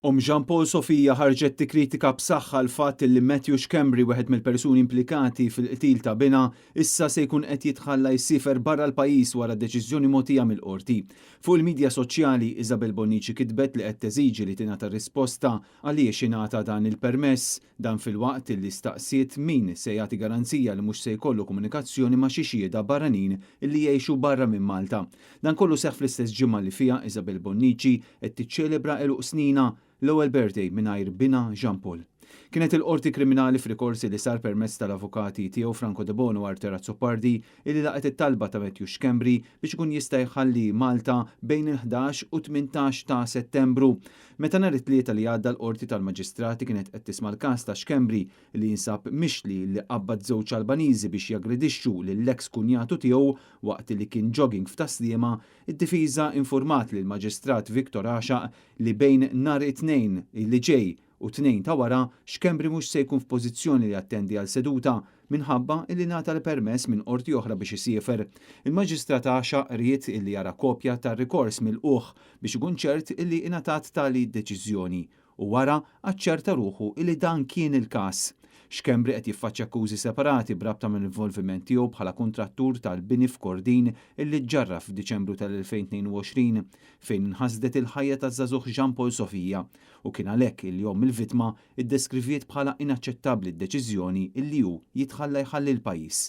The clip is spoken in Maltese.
Jean Paul Sofia ħarġet tikkritika b'saħħa l-fatt li Matthew Schembri, wieħed mill-persuni implikati fil-qtil ta' Bina, issa se jkun qed jitħalla jsifer barra l-pajjiż wara deċiżjoni mogħtija mill-qorti. Fuq il-midja soċjali Isabel Bonnici kitbet li qed teżiġi li tingħata risposta għaliex ingħata dan il-permess, dan fil-waqt li staqsiet min se jagħti garanzija li mhux se jkollu komunikazzjoni ma' xi xhieda barranin li jgħixu barra minn Malta. Dan kollu seħħ fl-istess ġimgħa li fiha Isabel Bonnici qed tiċċelebra eluq snina l-ewwel birthday mingħajr Bina Jean Paul. Kienet il-qorti kriminali f'rikorsi li sar permezz tal-avukati tiegħu Franco De Bono u Artur Azzopardi illi laqgħet it-talba ta' Matthew Schembri biex ikun jista' jħalli Malta bejn il-11 u 18 ta' Settembru. Meta nhar it-tlieta li għadda l-qorti tal-Maġistrati kienet qed tisma' l-każ ta' Schembri li jinsab mixli li qabbad żewġ Albaniżi biex jaggredixxu lill-eks kunjatu tiegħu waqt li kien jogging f'Taslima, id-difiża infurmat lill maġistrat Viktor Għaxaq li bejn nhar it-tnejn li ġej u tnejn ta' wara Schembri mhux se jkun f'pożizzjoni li attendi għal seduta minħabba illi nagħta l-permess minn qorti oħra biex isiefer. Il-Maġistrat Għaxaq ried illi jara kopja tar-rikors mill-quħ biex ikun ċert illi ingħatat tali deċiżjoni u wara aċċerta ruħu illi dan kien il-każ. Schembri qed jiffaċċja akkużi separati brabta mill-involviment tiegħu bħala kuntrattur tal-bini f'Kordin illi ġġarra f'Diċembru tal-2022 fejn inħasdet il-ħajja taż-żagħżugħ Jean Paul Sofia u kien għalhekk il-jum il-vittma iddeskriviet bħala inaċċettabbli d-deċiżjoni illi hu jitħalla jħalli l-pajjiż.